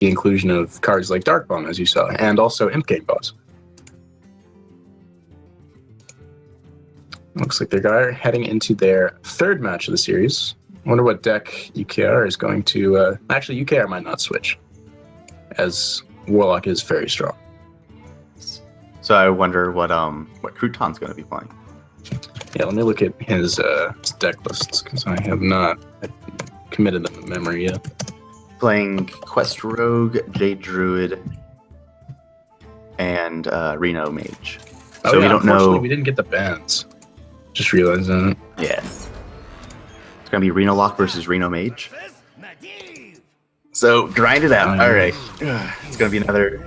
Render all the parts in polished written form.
the inclusion of cards like Dark Bomb, as you saw, and also Imp Game Boss. Looks like they're heading into their third match of the series. I wonder what deck UKR is going to... actually, UKR might not switch, as Warlock is very strong. So I wonder what Crouton's going to be playing. Yeah, let me look at his deck lists, because I have not committed them to memory yet. Playing Quest Rogue, Jade Druid, and Reno Mage. So we don't know. We didn't get the bans. Just realized that. Yes. It's going to be Reno Lock versus Reno Mage. So grind it out. All right. It's going to be another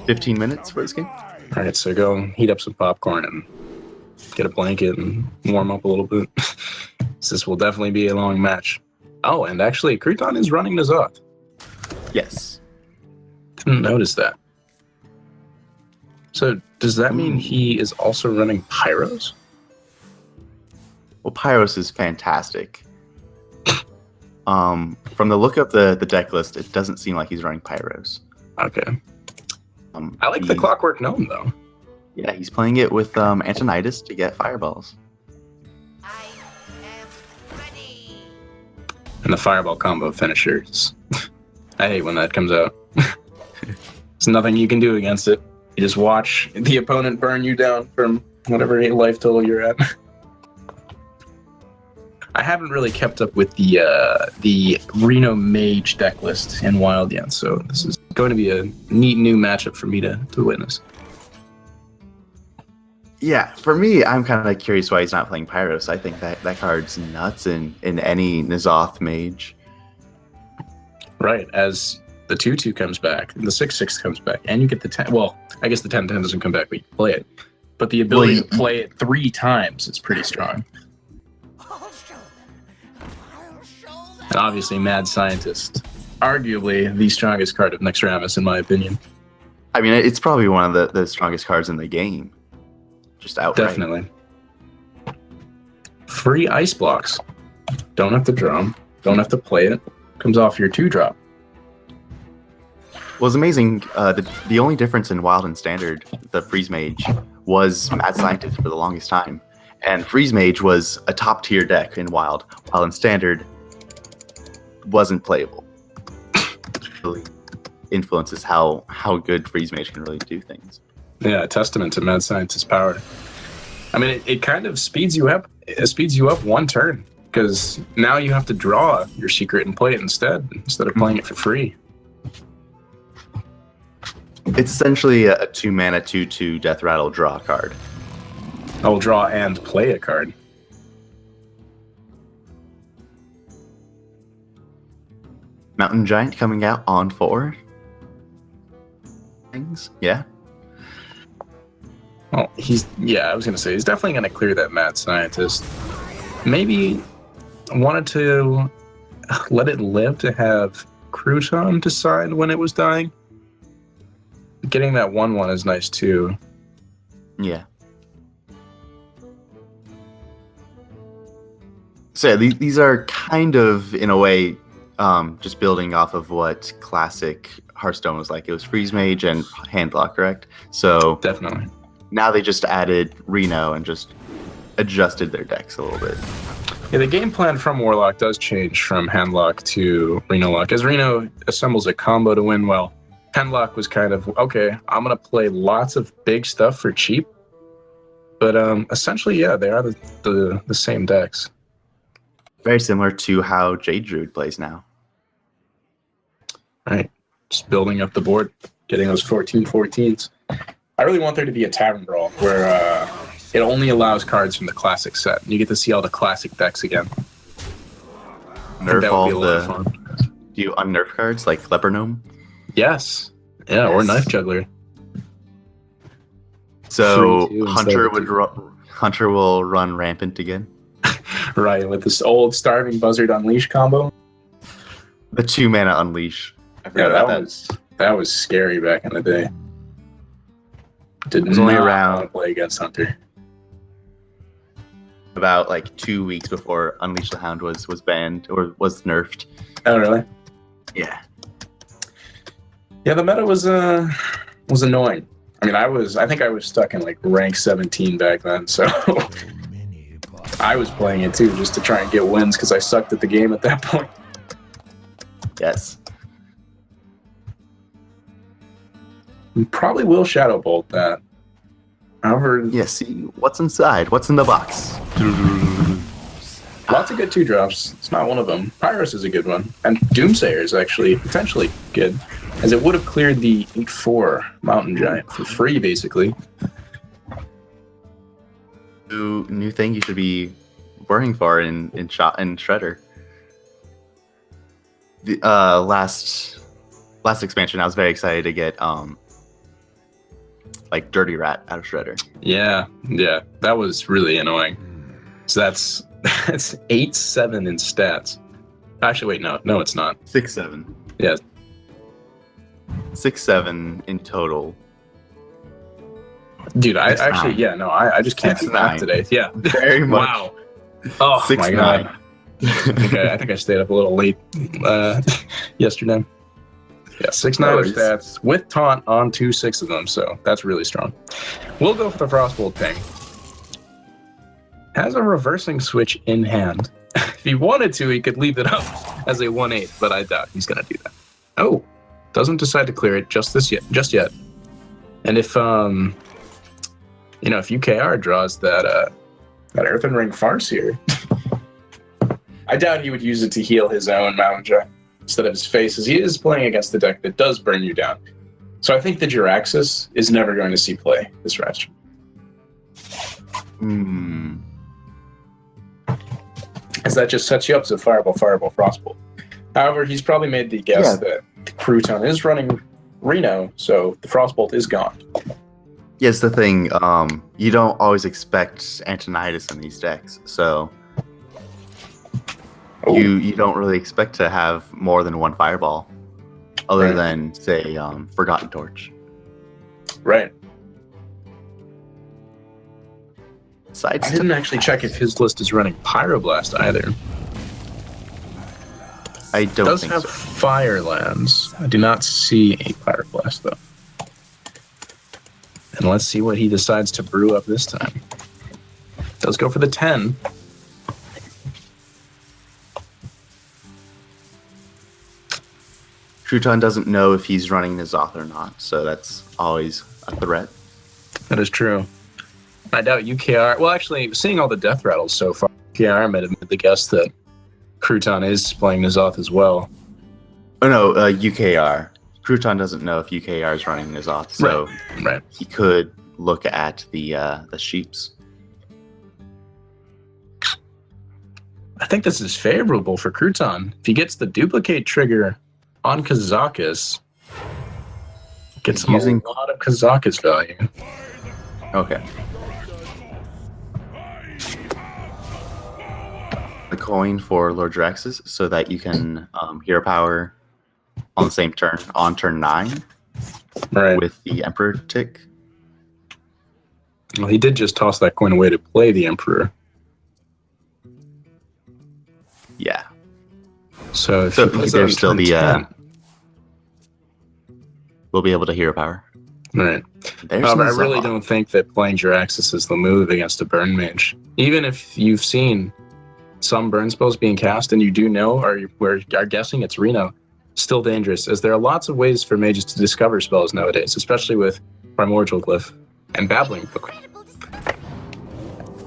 15 minutes for this game. All right, so go heat up some popcorn and get a blanket and warm up a little bit. This will definitely be a long match. Oh, and actually, Crouton is running N'Zoth. Yes. Didn't notice that. So does that mean he is also running Pyros? Well, Pyros is fantastic. From the look of the deck list, it doesn't seem like he's running Pyros. Okay. I like the Clockwork Gnome, though. Yeah, he's playing it with Antonidas to get fireballs. I am ready. And the Fireball combo finishers. I hate when that comes out. There's nothing you can do against it. You just watch the opponent burn you down from whatever life total you're at. I haven't really kept up with the Reno Mage deck list in Wild yet, so this is going to be a neat new matchup for me to witness. Yeah, for me, I'm kind of curious why he's not playing Pyros. I think that card's nuts in any N'Zoth Mage. Right, as the 2/2 comes back, and the 6/6 comes back, and you get the 10. Well, I guess the 10/10 doesn't come back, but you can play it. But the ability to play it 3 times is pretty strong. And obviously, Mad Scientist, arguably the strongest card of Nexramas, in my opinion. I mean, it's probably one of the strongest cards in the game. Just outright. Definitely. Free ice blocks. Don't have to draw them. Don't have to play it. Comes off your 2-drop. Well, it's amazing. The only difference in Wild and Standard, the Freeze Mage, was Mad Scientist for the longest time. And Freeze Mage was a top-tier deck in Wild, while in Standard wasn't playable. Really influences how good Freeze Mage can really do things. Yeah, a testament to Mad Scientist's power. I mean, it kind of speeds you up. It speeds you up 1 turn, because now you have to draw your secret and play it instead of playing it for free. It's essentially a 2-mana 2/2 Death Rattle draw card. I will draw and play a card. Mountain Giant coming out on 4 things. Yeah. Well, I was going to say, he's definitely going to clear that Mad Scientist. Maybe wanted to let it live to have Crouton decide when it was dying. Getting that 1/1 is nice, too. Yeah. So yeah, these are kind of, in a way, just building off of what classic Hearthstone was like. It was Freeze Mage and Handlock, correct? So Definitely. Now they just added Reno and just adjusted their decks a little bit. Yeah, the game plan from Warlock does change from Handlock to Reno Lock. As Reno assembles a combo to win well, Handlock was kind of, okay, I'm going to play lots of big stuff for cheap. But essentially, yeah, they are the same decks. Very similar to how Jade Druid plays now. Right. Just building up the board, getting those 14/14s. I really want there to be a Tavern Brawl where it only allows cards from the classic set. And you get to see all the classic decks again. Nerf all the... Do you unnerf cards like Leper Gnome? Yes. Yeah, or Knife Juggler. So Hunter will run rampant again? Right, with this old Starving Buzzard Unleash combo. The 2-mana Unleash. I forgot about that. That was scary back in the day. Was only around play against Hunter. About like 2 weeks before Unleash the Hound was banned or was nerfed. Oh, really? Yeah. Yeah, the meta was annoying. I mean, I think I was stuck in like rank 17 back then, so I was playing it too just to try and get wins because I sucked at the game at that point. Yes. We probably will Shadow Bolt that. However, Yeah, see what's inside. What's in the box? lots of good 2-drops. It's not one of them. Pyrus is a good one. And Doomsayer is actually potentially good, as it would have cleared the 8-4 Mountain Giant for free, basically. New thing you should be worrying for in Shredder. The last expansion, I was very excited to get like Dirty Rat out of Shredder. Yeah, that was really annoying. So that's 8-7 in stats. Actually, wait, no, it's not. 6-7. Yeah, 6-7 in total. dude, I 6-9. actually, yeah, no, I just can't do 6-9. math today. Yeah, Very much. wow. Oh my 6-9. god. I think I stayed up a little late yesterday. Yeah, 6-9 No of worries. stats with taunt on 2-6 of them, so that's really strong. We'll go for the Frostbolt Ping. Has a reversing switch in hand. If he wanted to, he could leave it up as a 1/8, but I doubt he's gonna do that. Oh, doesn't decide to clear it just yet. And if if UKR draws that Earthen Ring Farce here, I doubt he would use it to heal his own Mountain Giant instead of his face, as he is playing against the deck that does burn you down. So I think the Jiraxis is never going to see play this round. As that just sets you up to Fireball, Frostbolt. However, he's probably made the guess that the Crouton is running Reno, so the Frostbolt is gone. Yes, the thing. You don't always expect Antonidas in these decks, so you don't really expect to have more than one Fireball, other than say Forgotten Torch. Right. I Sidestep. didn't actually check if his list is running Pyroblast either. I don't Does think have so. Firelands. I do not see a Pyroblast though. And let's see what he decides to brew up this time. Does go for the 10. Crouton doesn't know if he's running N'Zoth or not, so that's always a threat. That is true. I doubt UKR. Well, actually, seeing all the death rattles so far, UKR might have made the guess that Crouton is playing N'Zoth as well. Oh no, UKR. Crouton doesn't know if UKR is running N'Zoth, so Right. he could look at the sheeps. I think this is favorable for Crouton. If he gets the duplicate trigger on Kazakus, gets him Using- a lot of Kazakus value. Okay. The coin for Lord Draxus so that you can hero power on the same turn, on turn 9, Right. with the Emperor tick. Well, he did just toss that coin away to play the Emperor. Yeah. So if So he plays there'll that on still turn be 10, we'll be able to hero power. right. There's But I N'Zoth. really don't think that playing Jiraxis is the move against a burn mage. Even if you've seen some burn spells being cast and you do know or are guessing it's Reno, still dangerous, as there are lots of ways for mages to discover spells nowadays, especially with Primordial Glyph and Babbling Book.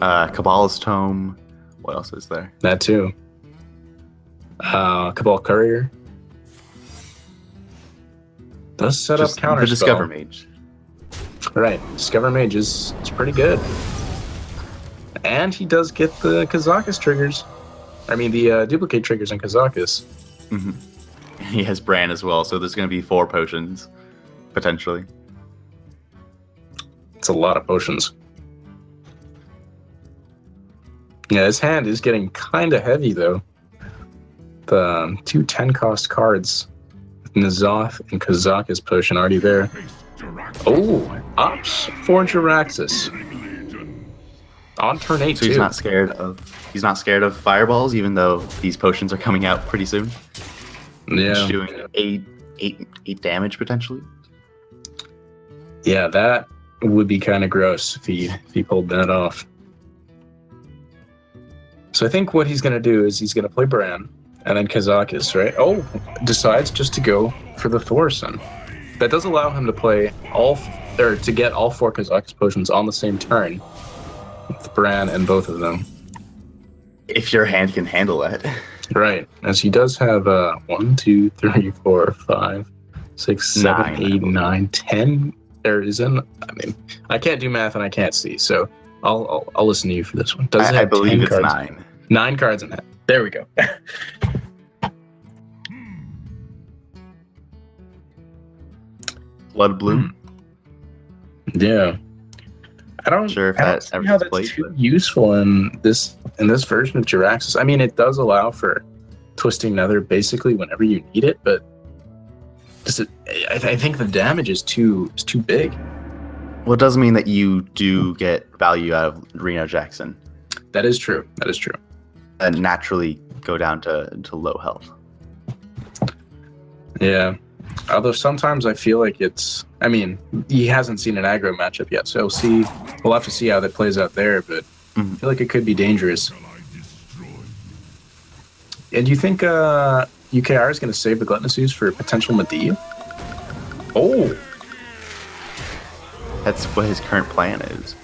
Kabbalah's Tome. What else is there? That too. Cabal Courier does set Just up counter the Discover Mage. Right, Discover Mage is pretty good, and he does get the Kazakus triggers. I mean the duplicate triggers on Kazakus. Mm-hmm. He has Bran as well, so there's going to be 4 potions potentially. It's a lot of potions. Yeah, his hand is getting kind of heavy though. The 2 10-cost cards, N'Zoth and Kazakus potion already there. Oh, Ops for Jiraxis. On turn 8 So too. he's not scared of fireballs, even though these potions are coming out pretty soon. Yeah. He's doing 8 eight damage potentially. Yeah, that would be kind of gross if he pulled that off. So I think what he's going to do is he's going to play Bran and then Kazakis, right? Oh, decides just to go for the Thorson. That does allow him to play to get all 4 Kazakis potions on the same turn with Bran and both of them. If your hand can handle that. Right, as he does have 1, 2, 3, 4, 5, 6, 7, 8, 9, 10. There isn't. I mean, I can't do math and I can't see, so I'll listen to you for this one. Does it have I believe 10 it's cards? 9. 9 cards in that. There we go. Blood Bloom. Yeah. I don't Sure if I don't that see ever how gets that's played, too but- useful in this version of Jiraxis. I mean, it does allow for twisting Nether basically whenever you need it, but I think the damage is too big. Well, it doesn't mean that you do get value out of Reno Jackson. That is true. And naturally go down to low health. Yeah. Although sometimes I feel like I mean, he hasn't seen an aggro matchup yet, so we'll have to see how that plays out there, but I feel like it could be dangerous. And do you think UKR is going to save the Gluttonous Ooze for potential Medivh? Oh! That's what his current plan is.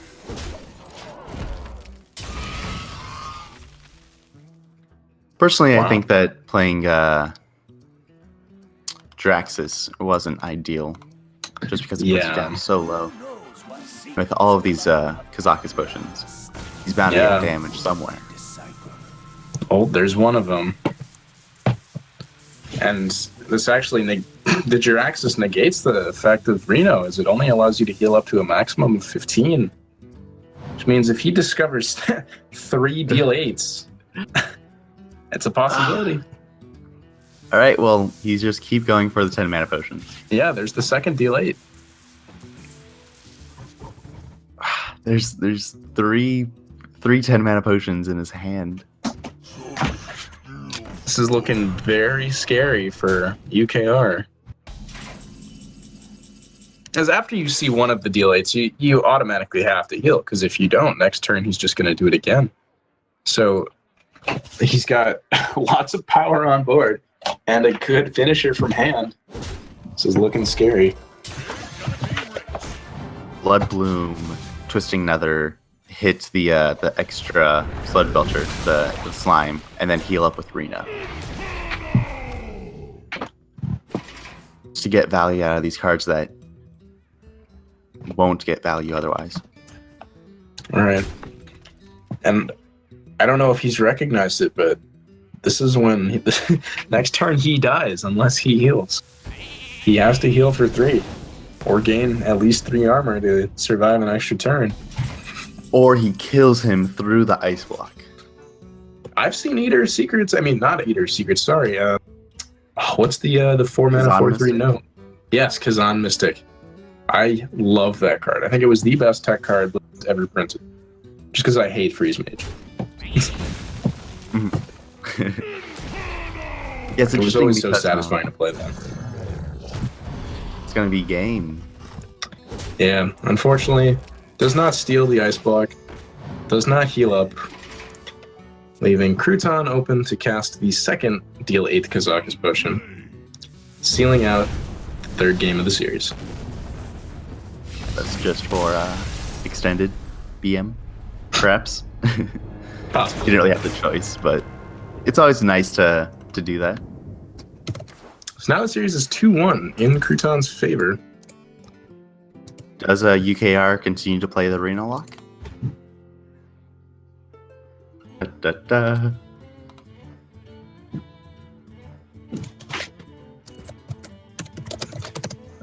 Personally, Wow. I think that playing Draxus wasn't ideal, just because it puts you down so low. With all of these Kazakis potions, he's bound to get damage somewhere. Oh, there's one of them. And this actually, the Jiraxis negates the effect of Reno, as it only allows you to heal up to a maximum of 15. Which means if he discovers 3 deal 8s, it's a possibility. All right, well, he's just keep going for the 10 mana potions. Yeah, there's the second deal 8. There's three 10 mana potions in his hand. This is looking very scary for UKR. As after you see one of the deal 8s, you automatically have to heal, because if you don't, next turn he's just going to do it again. So he's got lots of power on board and a good finisher from hand. This is looking scary. Blood Bloom, Twisting Nether, hit the extra Sludge Belcher, the slime, and then heal up with Reno. Just to get value out of these cards that won't get value otherwise. All right. And I don't know if he's recognized it, but this is when next turn he dies unless he heals. He has to heal for 3 or gain at least 3 armor to survive an extra turn. Or he kills him through the ice block. I've seen Eater Secrets. I mean, not Eater Secrets. Sorry. What's the 4 mana Kazan 4/3 Mystic? no? Yes, Kazan Mystic. I love that card. I think it was the best tech card ever printed. Just because I hate Freeze Mage. Yeah, it's It was interesting always so because, satisfying to play that. It's going to be game. Yeah, unfortunately, does not steal the ice block, does not heal up, leaving Crouton open to cast the second deal 8th Kazakis potion, sealing out the 3rd game of the series. That's just for extended BM, perhaps. You Possible. didn't really have the choice, but it's always nice to do that. So now the series is 2-1 in Crouton's favor. Does UKR continue to play the Reno lock? Da-da-da.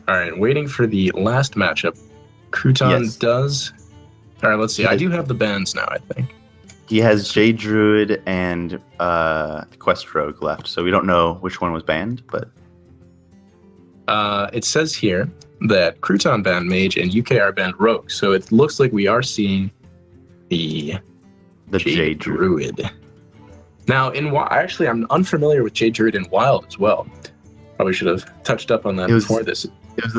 All right, waiting for the last matchup. Crouton Yes. does. All right, let's see. I Yes. do have the bans now, I think. He has Jade Druid and Quest Rogue left, so we don't know which one was banned, but It says here that Crouton banned Mage and UKR banned Rogue, so it looks like we are seeing the Jade Druid. Now, actually, I'm unfamiliar with Jade Druid in Wild as well. Probably should have touched up on that It was- before this